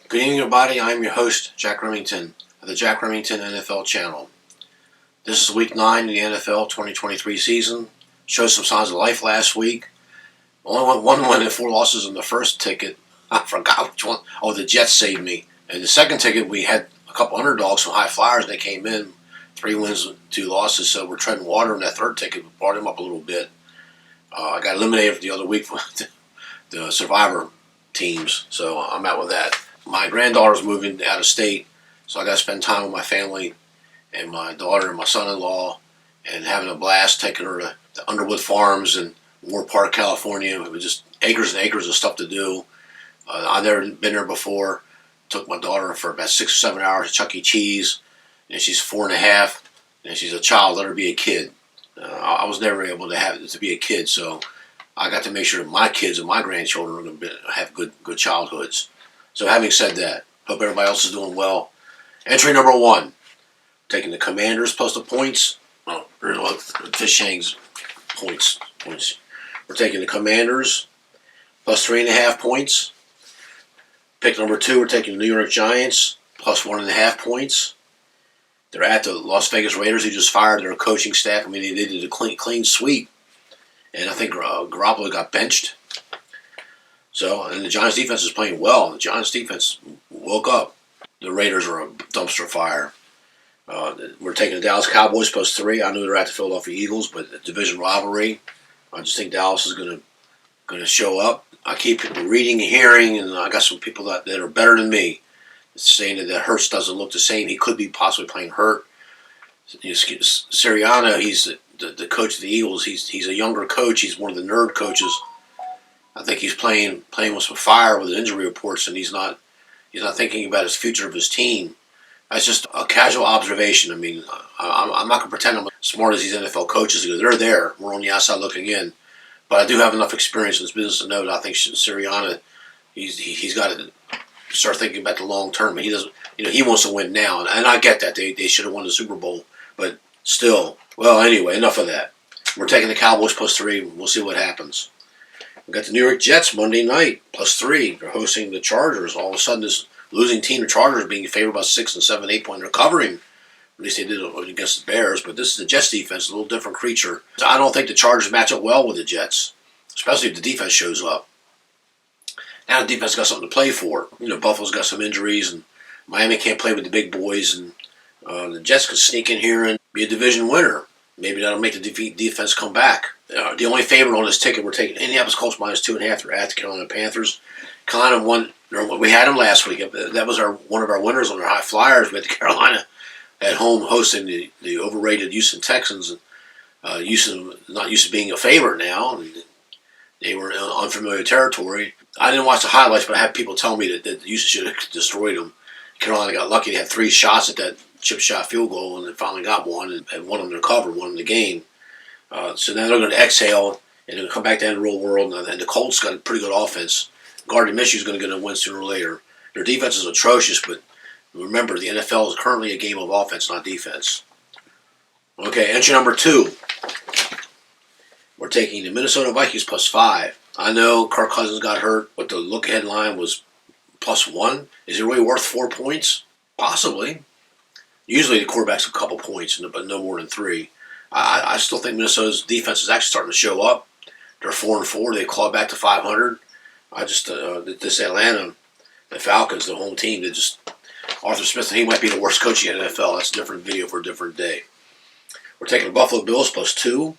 Good evening, everybody. I'm your host, Jack Remington, of the Jack Remington NFL channel. This is week 9 of the NFL 2023 season. Showed some signs of life last week. Only went 1 win and 4 losses in the first ticket. I forgot which one. Oh, the Jets saved me. And the second ticket, we had a couple underdogs, some high flyers. They came in 3 wins, 2 losses. So we're treading water in that third ticket. We brought him up a little bit. I got eliminated the other week for the Survivor teams. So I'm out with that. My granddaughter's moving out of state, so I got to spend time with my family and my daughter and my son-in-law, and having a blast taking her to Underwood Farms in Moore Park, California. It was just acres and acres of stuff to do. I've never been there before. Took my daughter for about 6 or 7 hours to Chuck E. Cheese, and she's 4.5, and she's a child. Let her be a kid. I was never able to be a kid, so I got to make sure that my kids and my grandchildren are going to have good childhoods. So having said that, hope everybody else is doing well. Entry number 1, taking the Commanders plus the points. Oh, Fish Hang's points. We're taking the Commanders plus 3.5 points. Pick number 2, we're taking the New York Giants plus 1.5 points. They're at the Las Vegas Raiders, who just fired their coaching staff. I mean, they did a clean sweep. And I think Garoppolo got benched. So, and the Giants defense is playing well. The Giants defense woke up. The Raiders are a dumpster fire. We're taking the Dallas Cowboys plus 3. I knew they were at the Philadelphia Eagles, but the division rivalry. I just think Dallas is going to show up. I keep reading and hearing, and I got some people that are better than me saying that Hurts doesn't look the same. He could be possibly playing hurt. Sirianni, he's the coach of the Eagles. He's a younger coach. He's one of the nerd coaches. I think he's playing with some fire with his injury reports, and he's not thinking about his future of his team. That's just a casual observation. I mean, I'm not going to pretend I'm as smart as these NFL coaches because they're there. We're on the outside looking in. But I do have enough experience in this business to know that I think Sirianni, he's got to start thinking about the long term. He doesn't, he wants to win now, and I get that. They should have won the Super Bowl, but still. Well, anyway, enough of that. We're taking the Cowboys plus 3. We'll see what happens. We got the New York Jets Monday night plus 3. They're hosting the Chargers. All of a sudden, this losing team, the Chargers, being favored by 6 and 7, 8 point. They're covering. At least they did against the Bears. But this is the Jets defense, a little different creature. I don't think the Chargers match up well with the Jets, especially if the defense shows up. Now the defense got something to play for. Buffalo's got some injuries, and Miami can't play with the big boys, and the Jets could sneak in here and be a division winner. Maybe that'll make the defense come back. The only favorite on this ticket, we're taking Indianapolis Colts minus 2.5. They're at the Carolina Panthers. Carolina won. We had them last week. That was one of our winners on our high flyers. We had Carolina at home hosting the overrated Houston Texans. Houston not used to being a favorite now. And they were in unfamiliar territory. I didn't watch the highlights, but I had people tell me that Houston should have destroyed them. Carolina got lucky. They had 3 shots at that chip shot field goal, and they finally got one and won them their cover, won them the game. So now they're going to exhale and then come back down to the real world. And the Colts got a pretty good offense. Gardner Minshew's going to get a win sooner or later. Their defense is atrocious, but remember, the NFL is currently a game of offense, not defense. Okay, entry number 2. We're taking the Minnesota Vikings plus 5. I know Kirk Cousins got hurt, but the look-ahead line was plus 1. Is it really worth 4 points? Possibly. Usually the quarterback's a couple points, but no more than 3. I still think Minnesota's defense is actually starting to show up. They're 4-4. They clawed back to 500. This Atlanta, the Falcons, the home team, Arthur Smith, he might be the worst coach in the NFL. That's a different video for a different day. We're taking the Buffalo Bills plus 2.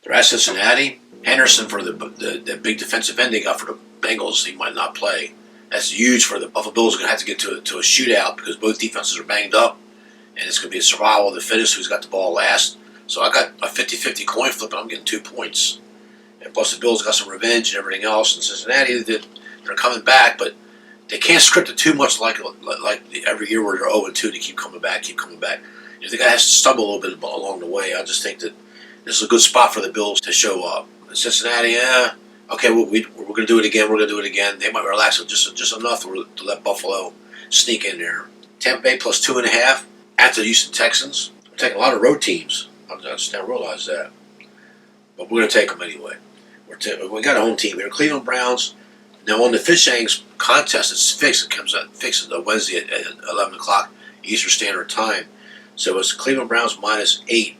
They're at Cincinnati. Henderson for the big defensive end they got for the Bengals, he might not play. That's huge for the Buffalo Bills. Going to have to get to a shootout because both defenses are banged up, and it's going to be a survival of the fittest who's got the ball last. So I got a 50-50 coin flip, and I'm getting 2 points. And plus the Bills got some revenge and everything else. And Cincinnati, they're coming back, but they can't script it too much like every year where they're 0-2. They keep coming back. The guy has to stumble a little bit along the way. I just think that this is a good spot for the Bills to show up. And Cincinnati, okay, we're going to do it again. They might relax it just enough to let Buffalo sneak in there. Tampa Bay plus 2.5 at the Houston Texans. We're taking a lot of road teams. I just now realize that. But we're going to take them anyway. We got a home team here. Cleveland Browns Now on the Fishangs contest, it's fixed. It comes out fixed on Wednesday at 11 o'clock Eastern Standard Time. So it's Cleveland Browns -8.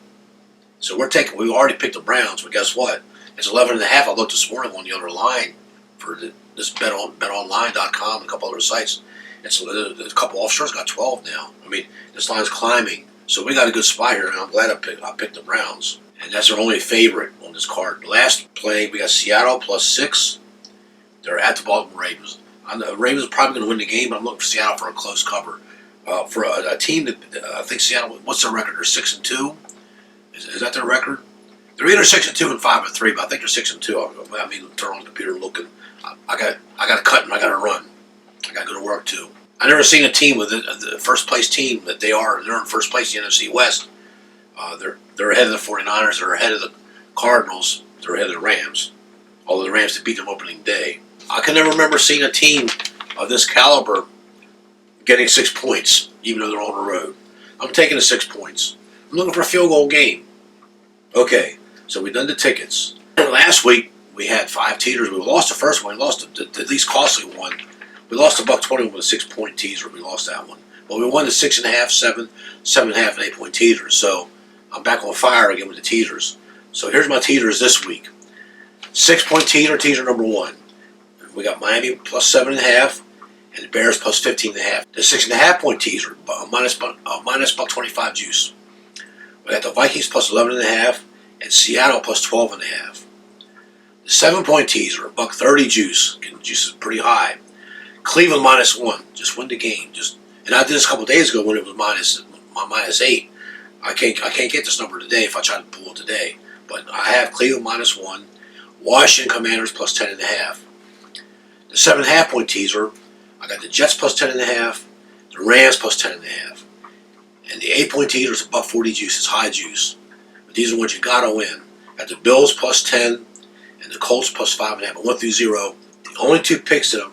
So we already picked the Browns, but guess what? It's 11.5. I looked this morning on the other line for this betonline.com and a couple other sites. It's a couple offshores got 12 now. I mean, this line's climbing. So we got a good spot here, and I'm glad I picked the Browns. And that's our only favorite on this card. Last play, we got Seattle +6. They're at the Baltimore Ravens. The Ravens are probably going to win the game, but I'm looking for Seattle for a close cover. For a team that I think Seattle, what's their record? They're 6-2. Is that their record? They're either 6-2 and 5-3, but I think they're 6-2. I mean, turn on the computer and look. I got to cut and I got to run. I got to go to work too. I never seen a team with the first place team that they're in first place in the NFC West. They're ahead of the 49ers. They're ahead of the Cardinals. They're ahead of the Rams. Although the Rams did beat them opening day. I can never remember seeing a team of this caliber getting 6 points, even though they're on the road. I'm taking the 6 points. I'm looking for a field goal game. Okay, so we've done the tickets. Last week we had 5 teasers. We lost the first one. We lost the least costly one. We lost $1.20 with a 6-point teaser. We lost that one. But we won the 6.5, 7, 7.5, and 8-point teasers. So I'm back on fire again with the teasers. So here's my teasers this week. 6-point teaser number 1. We got Miami +7.5, and the Bears +15.5. The 6.5-point teaser, minus $1.25 juice. We got the Vikings +11.5, and Seattle +12.5. The 7-point teaser, $1.30 juice. Juice is pretty high. Cleveland -1, just win the game. And I did this a couple days ago when it was -8. I can't get this number today if I try to pull it today, but I have Cleveland -1, Washington Commanders +10.5. The 7.5-point teaser, I got the Jets +10.5, the Rams +10.5, and the 8-point teaser is $1.40 juice. It's high juice, but these are ones you gotta win. Got the Bills +10 and the Colts +5.5. I went through 0. The only 2 picks that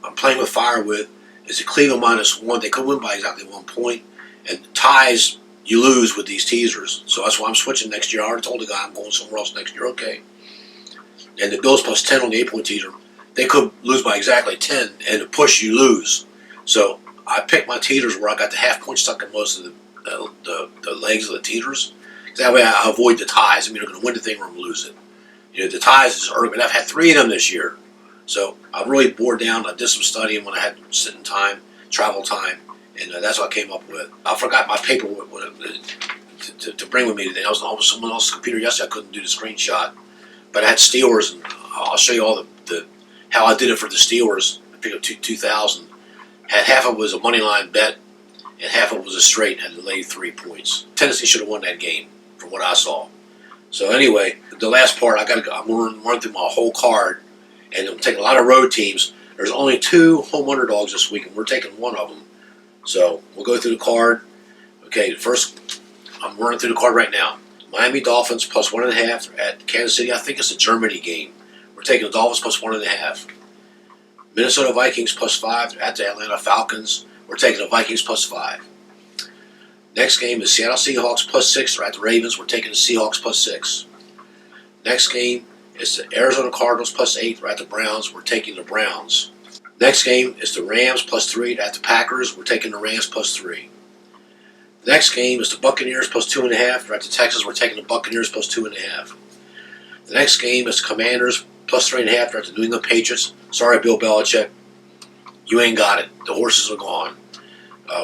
I'm playing with fire with is the Cleveland -1. They could win by exactly 1 point, and ties you lose with these teasers. So that's why I'm switching next year. I already told the guy I'm going somewhere else next year. Okay. And the Bills +10 on the 8-point teaser. They could lose by exactly 10, and to push you lose. So I picked my teasers where I got the half point stuck in most of the legs of the teasers. That way I avoid the ties. I mean, they're going to win the thing or I'm going to lose it. You know, the ties is urban. I've had 3 of them this year. So I really bored down. I did some studying when I had sitting time, travel time, and that's what I came up with. I forgot my paper to bring with me today. I was on someone else's computer yesterday. I couldn't do the screenshot. But I had Steelers, and I'll show you all how I did it for the Steelers. I picked up 2,000. Had half of it was a money line bet, and half of it was a straight. Had to lay 3 points. Tennessee should have won that game, from what I saw. So anyway, the last part, I'm going to run through my whole card, and I'm taking a lot of road teams. There's only 2 home underdogs this week, and we're taking one of them. So we'll go through the card. Okay, first, I'm running through the card right now. Miami Dolphins +1.5 at Kansas City. I think it's a Germany game. We're taking the Dolphins +1.5. Minnesota Vikings +5 at the Atlanta Falcons. We're taking the Vikings +5. Next game is Seattle Seahawks +6. They're at the Ravens. We're taking the Seahawks +6. Next game is the Arizona Cardinals +8. They're at the Browns. We're taking the Browns. Next game is the Rams +3 at the Packers. We're taking the Rams +3. The next game is the Buccaneers +2.5. They're at the Texans. We're taking the Buccaneers +2.5. The next game is the Commanders +3.5. They're at the New England Patriots. Sorry, Bill Belichick. You ain't got it. The horses are gone.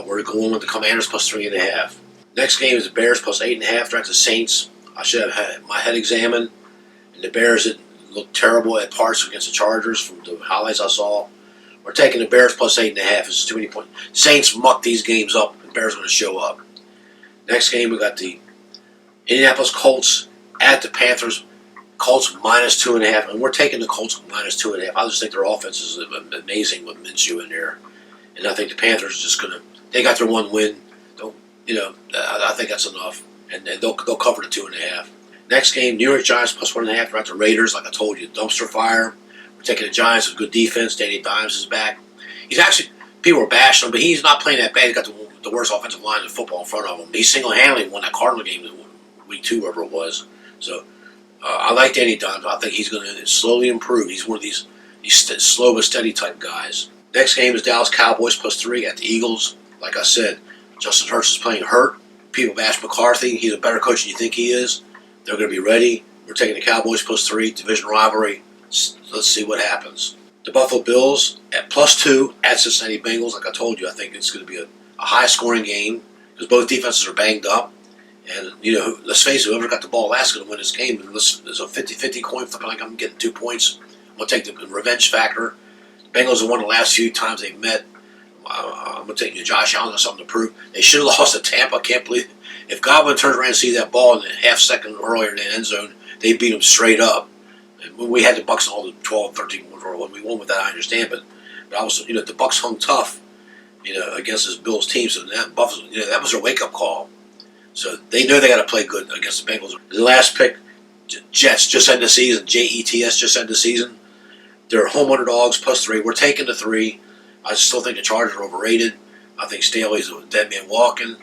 We're going with the Commanders +3.5. Next game is the Bears +8.5. They're at the Saints. I should have had my head examined. And the Bears looked terrible at parts against the Chargers from the highlights I saw. We're taking the Bears +8.5. It's too many points. Saints muck these games up. The Bears are going to show up. Next game, we got the Indianapolis Colts at the Panthers. Colts -2.5, and we're taking the Colts -2.5. I just think their offense is amazing with Minshew in there, and I think the Panthers are just they got their one win. I think that's enough, and they'll cover the 2.5. Next game, New York Giants +1.5. They're at the Raiders, like I told you, dumpster fire. We're taking the Giants with good defense. Danny Dimes is back. He's actually, people are bashing him, but he's not playing that bad. He's got the worst offensive line in football in front of him. He single-handedly won that Cardinal game week 2, wherever it was. So I like Danny Dimes. I think he's going to slowly improve. He's one of these these slow but steady type guys. Next game is Dallas Cowboys +3 at the Eagles. Like I said, Justin Hurts is playing hurt. People have asked McCarthy. He's a better coach than you think he is. They're going to be ready. We're taking the Cowboys +3, division rivalry. Let's see what happens. The Buffalo Bills at +2 at Cincinnati Bengals. Like I told you, I think it's going to be a high-scoring game because both defenses are banged up. And, let's face it, whoever got the ball last is going to win this game. There's a 50-50 coin flip. Like I'm getting 2 points. I'm going to take the revenge factor. The Bengals have won the last few times they've met. I'm going to take Josh Allen has something to prove. They should have lost to Tampa. I can't believe it. If Godwin turns around and sees that ball in the half second earlier in the end zone, they beat him straight up. And when we had the Bucs in all the 12, 13, when we won with that, I understand. But I was, the Bucs hung tough, against this Bills team. So that Buffalo, that was their wake up call. So they know they got to play good against the Bengals. The last pick, Jets just ended the season. Jets just ended the season. They're home underdogs +3. We're taking the 3. I still think the Chargers are overrated. I think Staley's a dead man walking.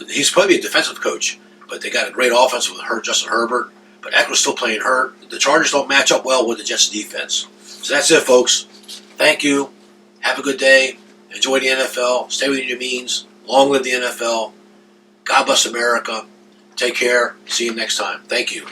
He's supposed to be a defensive coach, but they got a great offense with Justin Herbert. But Eckler's still playing hurt. The Chargers don't match up well with the Jets' defense. So that's it, folks. Thank you. Have a good day. Enjoy the NFL. Stay within your means. Long live the NFL. God bless America. Take care. See you next time. Thank you.